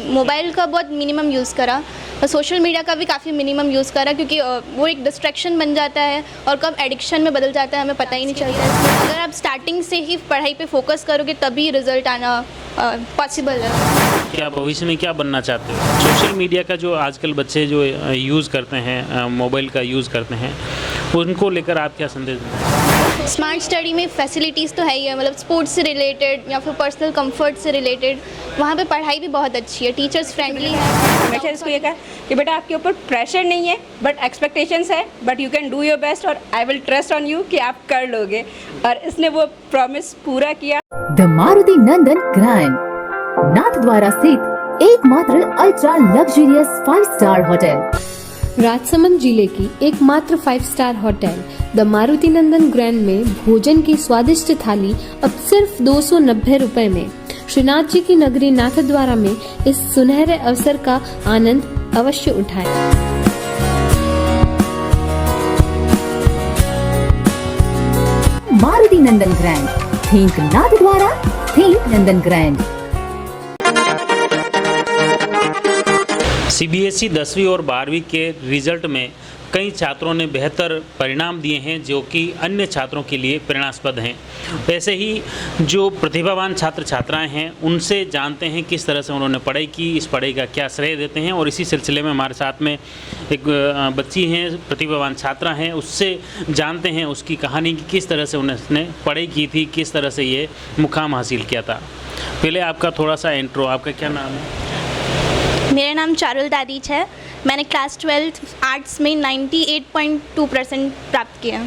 Mobile का बहुत minimum use करा और सोशल मीडिया का भी काफ़ी मिनिमम यूज़ करा, क्योंकि वो एक डिस्ट्रैक्शन बन जाता है और कब एडिक्शन में बदल जाता है हमें पता ही नहीं चलता है। अगर आप स्टार्टिंग से ही पढ़ाई पे फोकस करोगे तभी रिजल्ट आना पॉसिबल है। क्या भविष्य में क्या बनना चाहते हो? सोशल मीडिया का जो आजकल बच्चे जो यूज़ करते हैं, मोबाइल का यूज़ करते हैं, उनको लेकर आप क्या संदेश दें? स्मार्ट स्टडी में फैसिलिटीज़ तो है ही है, मतलब स्पोर्ट्स से रिलेटेड या फिर पर्सनल कंफर्ट से रिलेटेड वहाँ पे पढ़ाई भी बहुत अच्छी है, टीचर्स फ्रेंडली है। हमेशा इसको ये कहा कि बेटा आपके ऊपर प्रेशर नहीं है बट एक्सपेक्टेशंस है, but you can do your best और I will trust on you कि आप कर लोगे, और इसने वो प्रॉमिस पूरा किया। The Maruti Nandan grand, Nathdwara स्थित एकमात्र ultra luxurious 5 star hotel. Rajsamand जिले की एकमात्र 5 star hotel the Maruti Nandan grand में भोजन की स्वादिष्ट थाली अब सिर्फ 290 रुपए में। श्रीनाथ जी की नगरी नाथद्वारा में इस सुनहरे अवसर का आनंद अवश्य उठाएं। मारुति नंदन ग्रैंड, थिंक नाथद्वारा, थिंक नंदन ग्रैंड। सीबीएसई 10वीं और 12वीं के रिजल्ट में कई छात्रों ने बेहतर परिणाम दिए हैं, जो कि अन्य छात्रों के लिए प्रेरणास्पद हैं। वैसे ही जो प्रतिभावान छात्र छात्राएं हैं उनसे जानते हैं किस तरह से उन्होंने पढ़ाई की, इस पढ़ाई का क्या श्रेय देते हैं। और इसी सिलसिले में हमारे साथ में एक बच्ची हैं, प्रतिभावान छात्रा हैं, उससे जानते हैं उसकी कहानी की किस तरह से उन्होंने पढ़ाई की थी, किस तरह से ये मुकाम हासिल किया था। पहले आपका थोड़ा सा इंट्रो, आपका क्या नाम है? मेरा नाम चारुल दादीच है। मैंने क्लास 12 आर्ट्स में 98.2% प्राप्त किया।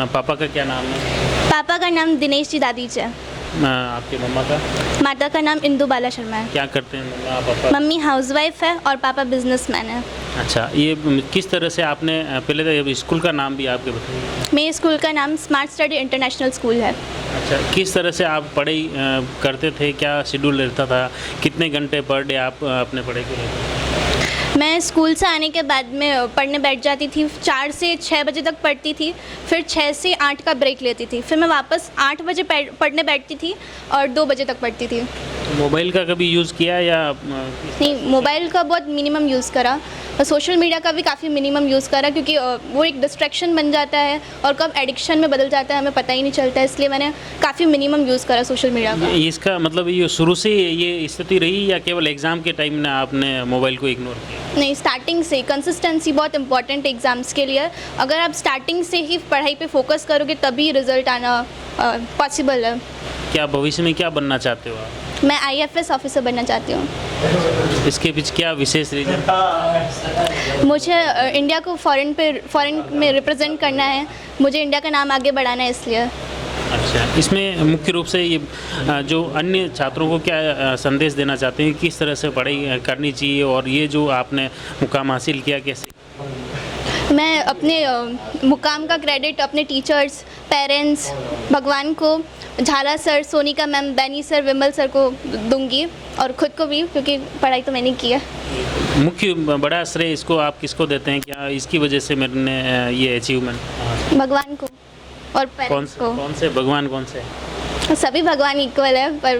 पापा का क्या नाम है? पापा का नाम दिनेश जी दादीच है। आपके मम्मा का? माता का नाम इंदु बाला शर्मा है। क्या करते हैं मम्मा पापा? मम्मी हाउसवाइफ है और पापा बिजनेसमैन है। अच्छा, ये किस तरह से आपने, पहले तो स्कूल का नाम भी आपके बताइए। मेरे स्कूल का नाम स्मार्ट स्टडी इंटरनेशनल स्कूल है। अच्छा, किस तरह से आप पढ़ाई करते थे, क्या शेड्यूल रहता था, कितने घंटे पर डे आप अपने पढ़ाई को लेते थे? मैं स्कूल से आने के बाद में पढ़ने बैठ जाती थी। 4 से 6 बजे तक पढ़ती थी, फिर 6 से 8 का ब्रेक लेती थी, फिर मैं वापस 8 बजे पढ़ने बैठती थी और 2 बजे तक पढ़ती थी। मोबाइल का कभी यूज़ किया या? नहीं, मोबाइल का बहुत मिनिमम यूज़ करा और सोशल मीडिया का भी काफ़ी मिनिमम यूज़ करा, क्योंकि वो एक डिस्ट्रैक्शन बन जाता है और कब एडिक्शन में बदल जाता है हमें पता ही नहीं चलता है, इसलिए मैंने काफ़ी मिनिमम यूज़ करा सोशल मीडिया का। इसका मतलब ये शुरू से ये स्थिति रही या केवल एग्ज़ाम के टाइम में आपने मोबाइल को इग्नोर किया? नहीं, स्टार्टिंग से कंसिस्टेंसी बहुत इंपॉर्टेंट है एग्ज़ाम्स के लिए। अगर आप स्टार्टिंग से ही पढ़ाई पे फोकस करोगे तभी रिजल्ट आना पॉसिबल है। क्या भविष्य में क्या बनना चाहते हो आप? मैं IAFS ऑफिसर बनना चाहती हूँ। इसके पीछे क्या विशेष रीज़न? मुझे इंडिया को फॉरेन में रिप्रेजेंट करना है, मुझे इंडिया का नाम आगे बढ़ाना है, इसलिए। अच्छा, इसमें मुख्य रूप से ये जो अन्य छात्रों को क्या संदेश देना चाहते हैं, किस तरह से पढ़ाई करनी चाहिए और ये जो आपने मुकाम हासिल किया कैसे? मैं अपने मुकाम का क्रेडिट अपने टीचर्स, पेरेंट्स, भगवान को, झाला सर, सोनिका मैम, बैनी सर, विमल सर को दूंगी और ख़ुद को भी, क्योंकि पढ़ाई तो मैंने की है। मुख्य बड़ा श्रेय इसको आप किसको देते हैं, क्या इसकी वजह से मैंने ये अचीवमेंट? भगवान को और पेरेंट्स को। कौन से भगवान, कौन से? सभी भगवान इक्वल है, पर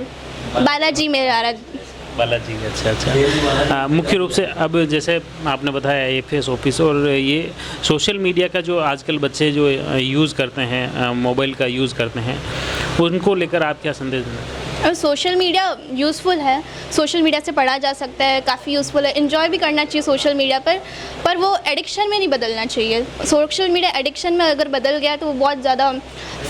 बालाजी मेरा आराध्य। बालाजी, अच्छा। मुख्य रूप से अब जैसे आपने बताया IAFS ऑफिस और ये सोशल मीडिया का जो आजकल बच्चे जो यूज़ करते हैं, मोबाइल का यूज़ करते हैं, उनको लेकर आप क्या संदेश देना? और सोशल मीडिया यूज़फुल है, सोशल मीडिया से पढ़ा जा सकता है, काफ़ी यूज़फुल है, इन्जॉय भी करना चाहिए सोशल मीडिया पर वो एडिक्शन में नहीं बदलना चाहिए। सोशल मीडिया एडिक्शन में अगर बदल गया तो वो बहुत ज़्यादा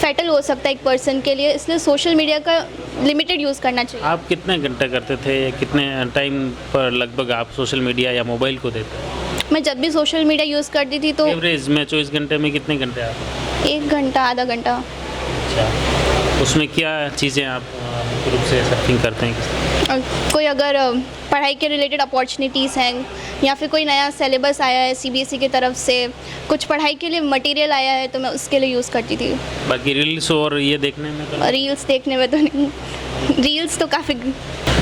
फैटल हो सकता है एक पर्सन के लिए, इसलिए सोशल मीडिया का लिमिटेड यूज़ करना चाहिए। आप कितने घंटे करते थे, कितने टाइम पर लगभग आप सोशल मीडिया या मोबाइल को देते? मैं जब भी सोशल मीडिया यूज़ करती थी तो एवरेज में 24 घंटे में कितने घंटे आप? 1 घंटा, आधा घंटा। अच्छा, उसमें क्या चीज़ें आप मुख्य रूप से सर्फिंग करते हैं? कोई अगर पढ़ाई के रिलेटेड अपॉर्चुनिटीज़ हैं या फिर कोई नया सिलेबस आया है CBSE की तरफ से, कुछ पढ़ाई के लिए मटेरियल आया है तो मैं उसके लिए यूज़ करती थी। बाकी रील्स और ये देखने में तो? रील्स देखने में तो नहीं, रील्स तो काफ़ी।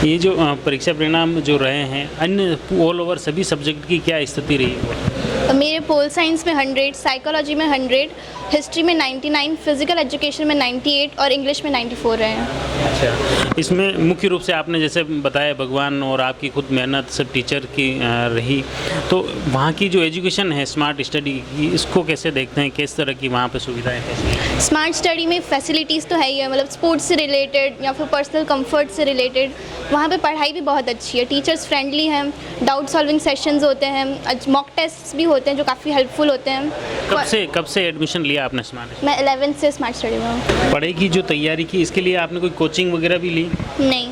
ये जो परीक्षा परिणाम जो रहे हैं, अन्य ऑल ओवर सभी सब्जेक्ट की क्या स्थिति रही है? मेरे पोल साइंस में 100, साइकोलॉजी में 100, हिस्ट्री में 99, फिजिकल एजुकेशन में 98 और इंग्लिश में 94 रहे हैं। अच्छा, इसमें मुख्य रूप से आपने जैसे बताया भगवान और आपकी खुद मेहनत से टीचर की रही, तो वहाँ की जो एजुकेशन है स्मार्ट स्टडी की, इसको कैसे देखते हैं, किस तरह की वहाँ पे सुविधाएं कैसी? स्मार्ट स्टडी में फैसिलिटीज़ तो है ही है, मतलब स्पोर्ट्स से रिलेटेड या फिर पर्सनल कंफर्ट से रिलेटेड वहाँ पे पढ़ाई भी बहुत अच्छी है, टीचर्स फ्रेंडली हैं, डाउट सॉल्विंग सेशंस होते हैं, मॉक टेस्ट भी होते हैं जो काफ़ी हेल्पफुल होते हैं। कब से एडमिशन लिया आपने स्मार्ट? मैं 11th से स्मार्ट स्टडी में हूँ। पढ़ाई की जो तैयारी की, इसके लिए आपने कोई कोचिंग वगैरह भी ली? नहीं।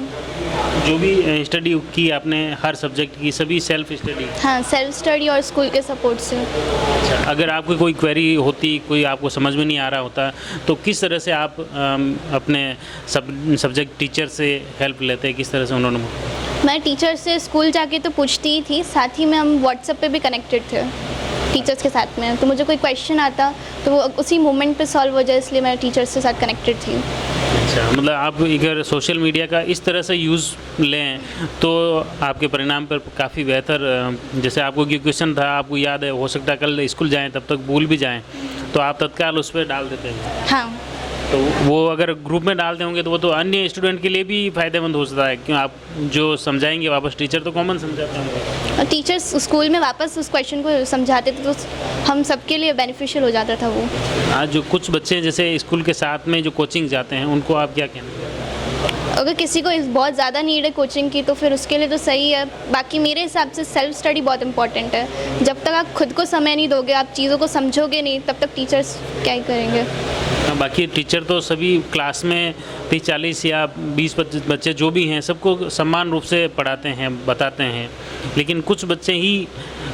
जो भी स्टडी की आपने हर सब्जेक्ट की, सभी सेल्फ स्टडी? हाँ, सेल्फ स्टडी और स्कूल के सपोर्ट से। अच्छा, अगर आपको कोई क्वेरी होती, कोई आपको समझ में नहीं आ रहा होता, तो किस तरह से आप अपने सब्जेक्ट टीचर से हेल्प लेते हैं, किस तरह से उन्होंने? मैं टीचर से स्कूल जाके तो पूछती ही थी, साथ ही में हम व्हाट्सएप पे भी कनेक्टेड थे टीचर्स के साथ में, तो मुझे कोई क्वेश्चन आता तो वो उसी मोमेंट पे सॉल्व हो जाए, इसलिए मैं टीचर्स के साथ कनेक्टेड थी। अच्छा, मतलब आप अगर सोशल मीडिया का इस तरह से यूज़ लें तो आपके परिणाम पर काफ़ी बेहतर, जैसे आपको कोई क्वेश्चन था, आपको याद है, हो सकता है कल स्कूल जाएं तब तक भूल भी जाएं, तो आप तत्काल उस पर डाल देते हैं। हाँ, तो वो अगर ग्रुप में डालते होंगे तो वो तो अन्य स्टूडेंट के लिए भी फ़ायदेमंद हो सकता है, क्यों आप जो समझाएंगे वापस, टीचर तो कॉमन समझाते होंगे, और टीचर्स स्कूल में वापस उस क्वेश्चन को समझाते थे तो हम सबके लिए बेनिफिशियल हो जाता था वो। आज जो कुछ बच्चे जैसे स्कूल के साथ में जो कोचिंग जाते हैं, उनको आप क्या कहना? अगर किसी को बहुत ज़्यादा नीड है कोचिंग की तो फिर उसके लिए तो सही है, बाकी मेरे हिसाब से सेल्फ स्टडी बहुत इंपॉर्टेंट है। जब तक आप खुद को समय नहीं दोगे, आप चीज़ों को समझोगे नहीं, तब तक टीचर्स क्या ही करेंगे। बाकी टीचर तो सभी क्लास में 30-40 या 20 बच्चे जो भी हैं सबको समान रूप से पढ़ाते हैं, बताते हैं, लेकिन कुछ बच्चे ही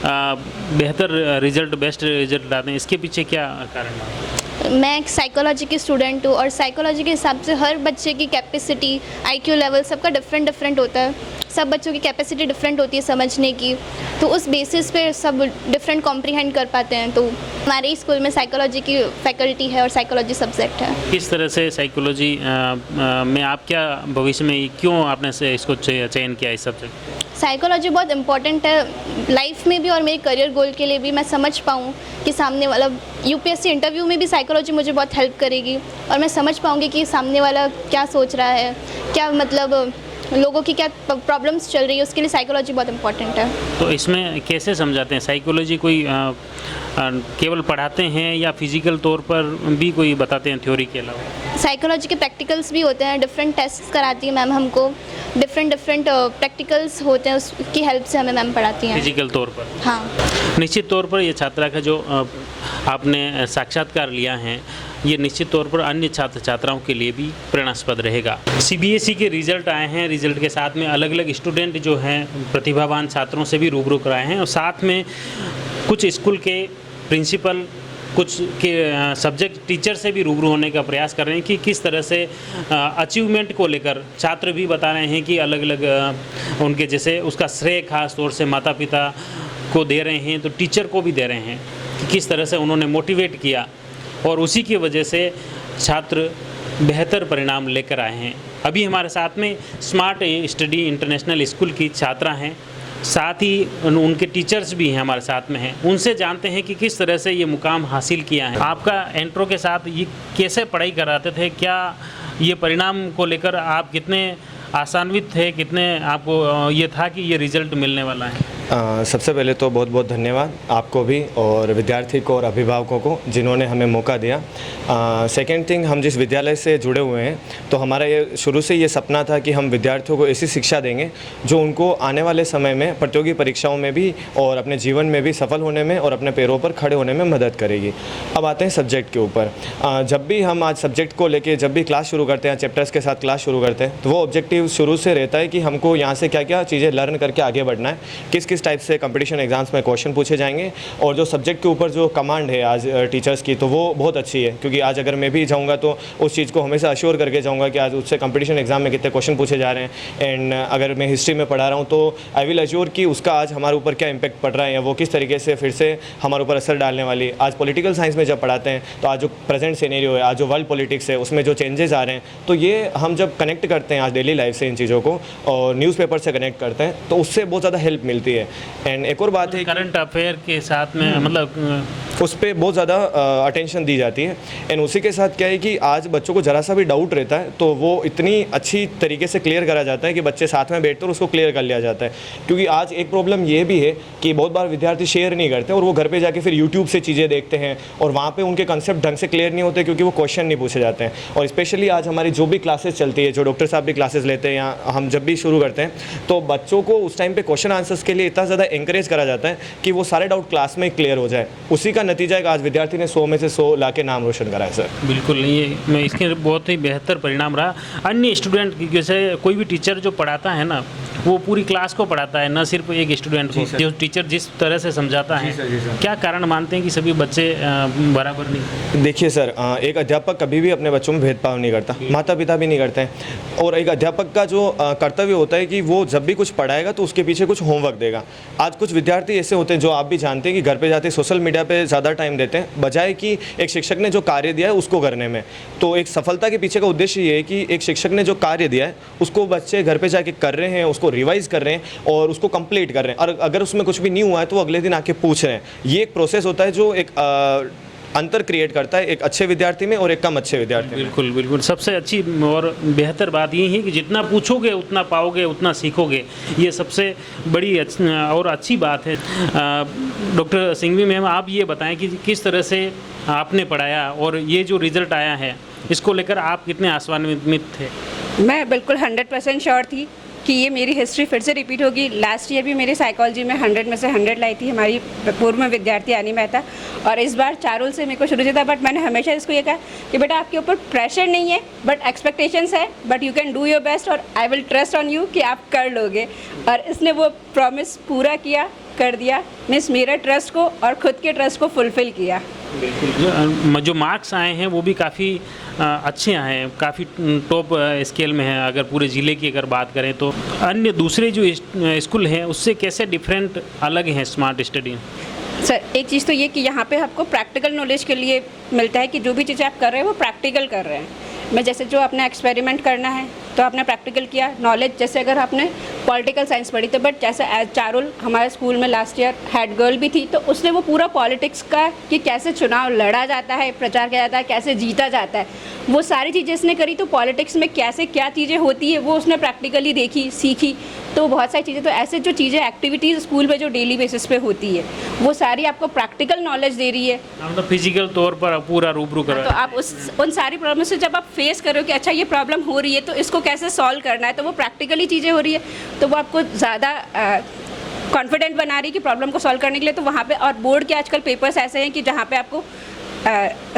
बेहतर रिजल्ट, बेस्ट रिजल्ट लाते हैं। इसके पीछे क्या कारण है? मैं एक साइकोलॉजी की स्टूडेंट हूँ और साइकोलॉजी के हिसाब से हर बच्चे की कैपेसिटी, IQ लेवल सबका डिफरेंट होता है, सब बच्चों की कैपेसिटी डिफरेंट होती है समझने की, तो उस बेसिस पे सब डिफरेंट कॉम्प्रीहेंड कर पाते हैं। तो हमारे ही स्कूल में साइकोलॉजी की फैकल्टी है और साइकोलॉजी सब्जेक्ट है। किस तरह से साइकोलॉजी में आप क्या भविष्य में क्यों आपने से इसको चयन किया इस सब्जेक्ट? साइकोलॉजी बहुत इंपॉर्टेंट है लाइफ में भी और मेरे करियर गोल के लिए भी। मैं समझ पाऊँ कि सामने वाला UPSC इंटरव्यू में भी साइकोलॉजी मुझे बहुत हेल्प करेगी और मैं समझ पाऊँगी कि सामने वाला क्या सोच रहा है, क्या मतलब लोगों की क्या प्रॉब्लम्स चल रही है, उसके लिए साइकोलॉजी बहुत इंपॉर्टेंट है। तो इसमें कैसे समझाते हैं साइकोलॉजी? कोई केवल पढ़ाते हैं या फिजिकल तौर पर भी कोई बताते हैं थ्योरी के अलावा? साइकोलॉजी के प्रैक्टिकल्स भी होते हैं, डिफरेंट टेस्ट कराती है मैम हमको, डिफरेंट प्रैक्टिकल्स होते हैं, उसकी हेल्प से हमें मैम पढ़ाती हैं फिजिकल तौर पर। हाँ, निश्चित तौर पर ये छात्रा का जो आपने साक्षात्कार लिया है, ये निश्चित तौर पर अन्य छात्र छात्राओं के लिए भी प्रेरणास्पद रहेगा। CBSE के रिजल्ट आए हैं, रिजल्ट के साथ में अलग अलग स्टूडेंट जो हैं प्रतिभावान छात्रों से भी रूबरू कराए हैं और साथ में कुछ स्कूल के प्रिंसिपल, कुछ के सब्जेक्ट टीचर से भी रूबरू होने का प्रयास कर रहे हैं कि किस तरह से अचीवमेंट को लेकर छात्र भी बता रहे हैं कि अलग अलग उनके जैसे उसका श्रेय खास तौर से माता पिता को दे रहे हैं, तो टीचर को भी दे रहे हैं कि किस तरह से उन्होंने मोटिवेट किया और उसी की वजह से छात्र बेहतर परिणाम लेकर आए हैं। अभी हमारे साथ में स्मार्ट स्टडी इंटरनेशनल स्कूल की छात्रा हैं, साथ ही उनके टीचर्स भी हैं हमारे साथ में हैं। उनसे जानते हैं कि किस तरह से ये मुकाम हासिल किया है। आपका इंट्रो के साथ ये कैसे पढ़ाई कराते थे, क्या ये परिणाम को लेकर आप कितने आशान्वित थे, कितने आपको ये था कि ये रिजल्ट मिलने वाला है? सबसे पहले तो बहुत बहुत धन्यवाद आपको भी और विद्यार्थी को और अभिभावकों को जिन्होंने हमें मौका दिया। सेकेंड थिंग, हम जिस विद्यालय से जुड़े हुए हैं तो हमारा ये शुरू से ये सपना था कि हम विद्यार्थियों को ऐसी शिक्षा देंगे जो उनको आने वाले समय में प्रतियोगी परीक्षाओं में भी और अपने जीवन में भी सफल होने में और अपने पैरों पर खड़े होने में मदद करेगी। अब आते हैं सब्जेक्ट के ऊपर। जब भी हम आज सब्जेक्ट को लेके जब भी क्लास शुरू करते हैं, चैप्टर्स के साथ क्लास शुरू करते हैं, तो वो ऑब्जेक्टिव शुरू से रहता है कि हमको यहाँ से क्या क्या चीज़ें लर्न करके आगे बढ़ना है, किस टाइप से कंपटीशन एग्जाम्स में क्वेश्चन पूछे जाएंगे और जो सब्जेक्ट के ऊपर जो कमांड है आज टीचर्स की, तो वो बहुत अच्छी है। क्योंकि आज अगर मैं भी जाऊंगा तो उस चीज़ को हमेशा अश्योर करके जाऊंगा कि आज उससे कंपटीशन एग्जाम में कितने क्वेश्चन पूछे जा रहे हैं। एंड अगर मैं हिस्ट्री में पढ़ा रहा हूँ तो आई विल अश्योर कि उसका आज हमारे ऊपर क्या इम्पैक्ट पड़ रहा है या वो किस तरीके से फिर से हमारे ऊपर असर डालने वाली। आज पॉलिटिकल साइंस में जब पढ़ाते हैं तो आज जो प्रेजेंट सिनेरियो है, आज जो वर्ल्ड पॉलिटिक्स है, उसमें जो चेंजेस आ रहे हैं, तो ये हम जब कनेक्ट करते हैं आज डेली लाइफ से इन चीज़ों को और न्यूज़पेपर से कनेक्ट करते हैं तो उससे बहुत ज़्यादा हेल्प मिलती है। है। एंड एक और बात है, करंट अफेयर के साथ में मतलब उस पर बहुत ज़्यादा अटेंशन दी जाती है। एंड उसी के साथ क्या है कि आज बच्चों को ज़रा सा भी डाउट रहता है तो वो इतनी अच्छी तरीके से क्लियर करा जाता है कि बच्चे साथ में बैठते और उसको क्लियर कर लिया जाता है। क्योंकि आज एक प्रॉब्लम ये भी है कि बहुत बार विद्यार्थी शेयर नहीं करते और वो घर पे जाके फिर यूट्यूब से चीज़ें देखते हैं और वहाँ पे उनके कंसेप्ट ढंग से क्लियर नहीं होते क्योंकि वो क्वेश्चन नहीं पूछे जाते हैं। और स्पेशली आज हमारी जो भी क्लासेस चलती है, जो डॉक्टर साहब भी क्लासेस लेते हैं या हम जब भी शुरू करते हैं, तो बच्चों को उस टाइम पे क्वेश्चन आंसर्स के लिए इतना ज़्यादा इंकरेज करा जाता है कि वो सारे डाउट क्लास में क्लियर हो जाए। उसी का नतीजा है कि आज विद्यार्थी ने 100 में से 100 ला के नाम रोशन करा है सर। बिल्कुल, ये मैं इसके बहुत ही बेहतर परिणाम रहा। अन्य स्टूडेंट की, जैसे कोई भी टीचर जो पढ़ाता है ना, वो पूरी क्लास को पढ़ाता है, न सिर्फ एक स्टूडेंट को। जो टीचर जिस तरह से समझाता है, क्या कारण मानते हैं कि सभी बच्चे बराबर नहीं? देखिए सर, एक अध्यापक कभी भी अपने बच्चों में भेदभाव नहीं करता, माता पिता भी नहीं करते हैं। और एक अध्यापक का जो कर्तव्य होता है कि वो जब भी कुछ पढ़ाएगा तो उसके पीछे कुछ होमवर्क देगा। आज कुछ विद्यार्थी ऐसे होते हैं जो आप भी जानते हैं कि घर पे जाते सोशल मीडिया पे ज़्यादा टाइम देते हैं बजाय कि एक शिक्षक ने जो कार्य दिया है उसको करने में। तो एक सफलता के पीछे का उद्देश्य ये है कि एक शिक्षक ने जो कार्य दिया है उसको बच्चे घर पे जाके कर रहे हैं, उसको रिवाइज कर रहे हैं और उसको कंप्लीट कर रहे हैं। और अगर उसमें कुछ भी नहीं हुआ है तो वो अगले दिन आके पूछ रहे हैं। ये एक प्रोसेस होता है जो एक अंतर क्रिएट करता है एक अच्छे विद्यार्थी में और एक कम अच्छे विद्यार्थी में। बिल्कुल बिल्कुल, सबसे अच्छी और बेहतर बात ये है कि जितना पूछोगे उतना पाओगे, उतना सीखोगे। ये सबसे बड़ी और अच्छी बात है। डॉक्टर सिंघवी मैम, आप ये बताएं कि किस तरह से आपने पढ़ाया और ये जो रिज़ल्ट आया है इसको लेकर आप कितने आशान्वित थे? मैं बिल्कुल 100% श्योर थी कि ये मेरी हिस्ट्री फिर से रिपीट होगी। लास्ट ईयर भी मेरी साइकोलॉजी में 100 में से 100 लाई थी हमारी पूर्व में विद्यार्थी आनी मेहता, और इस बार चारुल से मेरे को शुरू से था। बट मैंने हमेशा इसको ये कहा कि बेटा आपके ऊपर प्रेशर नहीं है बट एक्सपेक्टेशंस है, but you can do your best और I will trust on you कि आप कर लोगे। और इसने वो प्रॉमिस पूरा किया, कर दिया। मीन्स मेरे ट्रस्ट को और ख़ुद के ट्रस्ट को फुलफ़िल किया। जो मार्क्स आए हैं वो भी काफ़ी अच्छे आए हैं, काफ़ी टॉप स्केल में है। अगर पूरे ज़िले की अगर बात करें तो अन्य दूसरे जो स्कूल हैं उससे कैसे डिफरेंट अलग हैं स्मार्ट स्टडी? सर, एक चीज़ तो ये कि यहाँ पे आपको प्रैक्टिकल नॉलेज के लिए मिलता है कि जो भी चीज़ें आप कर रहे हैं वो प्रैक्टिकल कर रहे हैं। मैं जैसे जो आपने एक्सपेरिमेंट करना है तो आपने प्रैक्टिकल किया। नॉलेज जैसे अगर आपने पॉलिटिकल साइंस पढ़ी तो बट जैसे एज चारुल हमारे स्कूल में लास्ट ईयर हेड गर्ल भी थी, तो उसने वो पूरा पॉलिटिक्स का कि कैसे चुनाव लड़ा जाता है, प्रचार किया जाता है, कैसे जीता जाता है, वो सारी चीज़ें इसने करी। तो पॉलिटिक्स में कैसे क्या चीज़ें होती है वो उसने प्रैक्टिकली देखी, सीखी। तो बहुत सारी चीज़ें, तो ऐसे जो चीज़ें एक्टिविटीज़ स्कूल में जो डेली बेसिस पे होती है वो सारी आपको प्रैक्टिकल नॉलेज दे रही है। मतलब फिजिकल तौर पर पूरा रूबरू करो। तो आप उन सारी प्रॉब्लम से जब आप फेस करो कि अच्छा ये प्रॉब्लम हो रही है तो इसको कैसे सॉल्व करना है, तो वो प्रैक्टिकली चीज़ें हो रही है, तो वो आपको ज़्यादा कॉन्फिडेंट बना रही है कि प्रॉब्लम को सॉल्व करने के लिए। तो वहाँ पे और बोर्ड के आजकल पेपर्स ऐसे हैं कि जहाँ पे आपको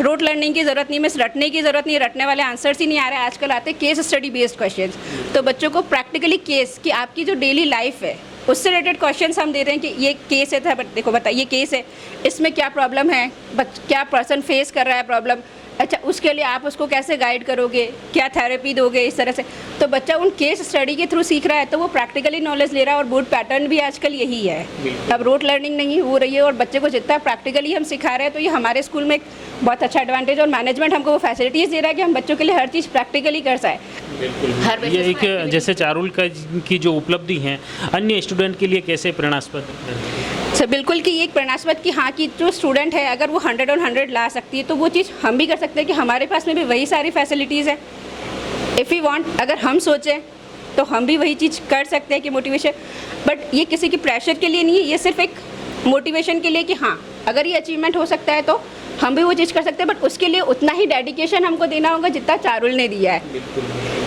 रोट लर्निंग की ज़रूरत नहीं, मिस रटने की ज़रूरत नहीं, रटने वाले आंसर्स ही नहीं आ रहे, आजकल आते केस स्टडी बेस्ड क्वेश्चंस। तो बच्चों को प्रैक्टिकली केस कि आपकी जो डेली लाइफ है उससे रिलेटेड क्वेश्चंस हम दे रहे हैं कि ये केस है, देखो बताइए केस है, इसमें क्या प्रॉब्लम है, क्या पर्सन फेस कर रहा है प्रॉब्लम, अच्छा उसके लिए आप उसको कैसे गाइड करोगे, क्या थेरेपी दोगे, इस तरह से। तो बच्चा उन केस स्टडी के थ्रू सीख रहा है, तो वो प्रैक्टिकली नॉलेज ले रहा है। और बोर्ड पैटर्न भी आजकल यही है, अब रोट लर्निंग नहीं हो रही है और बच्चे को जितना प्रैक्टिकली हम सिखा रहे हैं, तो ये हमारे स्कूल में एक बहुत अच्छा एडवांटेज, और मैनेजमेंट हमको वो फैसिलिटीज़ दे रहा है कि हम बच्चों के लिए हर चीज़ प्रैक्टिकली कर सकें। बिल्कुल, ये एक जैसे चारुल की जो उपलब्धि हैं अन्य स्टूडेंट के लिए कैसे प्रेरणास्पद है? सर बिल्कुल कि एक प्रेरणास्पद कि हाँ कि जो स्टूडेंट है अगर वो 100 on 100 ला सकती है तो वो चीज़ हम भी कर सकते हैं कि हमारे पास में भी वही सारी फैसिलिटीज़ है। इफ़ यू वांट, अगर हम सोचें तो हम भी वही चीज़ कर सकते हैं कि मोटिवेशन, बट ये किसी की प्रेशर के लिए नहीं है, ये सिर्फ एक मोटिवेशन के लिए कि हाँ अगर ये अचीवमेंट हो सकता है तो हम भी वो चीज़ कर सकते हैं। बट उसके लिए उतना ही डेडिकेशन हमको देना होगा जितना चारुल ने दिया है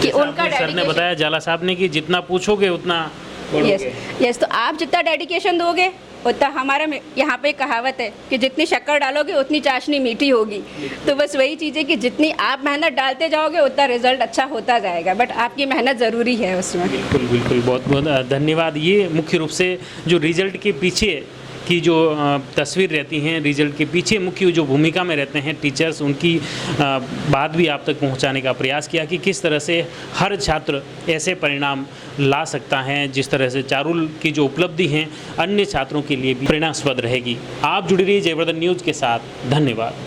कि उनका सर ने बताया, जाला साहब ने, कि जितना पूछोगे उतना यस। तो आप जितना डेडिकेशन दोगे उतना, हमारा यहाँ पे कहावत है कि जितनी शक्कर डालोगे उतनी चाशनी मीठी होगी। तो बस वही चीज़ है कि जितनी आप मेहनत डालते जाओगे उतना रिजल्ट अच्छा होता जाएगा, बट आपकी मेहनत ज़रूरी है उसमें। बिल्कुल बिल्कुल, बहुत बहुत धन्यवाद। ये मुख्य रूप से जो रिजल्ट के पीछे की जो तस्वीर रहती हैं, रिजल्ट के पीछे मुख्य जो भूमिका में रहते हैं टीचर्स, उनकी बात भी आप तक पहुंचाने का प्रयास किया कि किस तरह से हर छात्र ऐसे परिणाम ला सकता है जिस तरह से चारुल की जो उपलब्धि हैं अन्य छात्रों के लिए भी प्रेरणास्पद रहेगी। आप जुड़ी रहिए जयवर्धन न्यूज़ के साथ। धन्यवाद।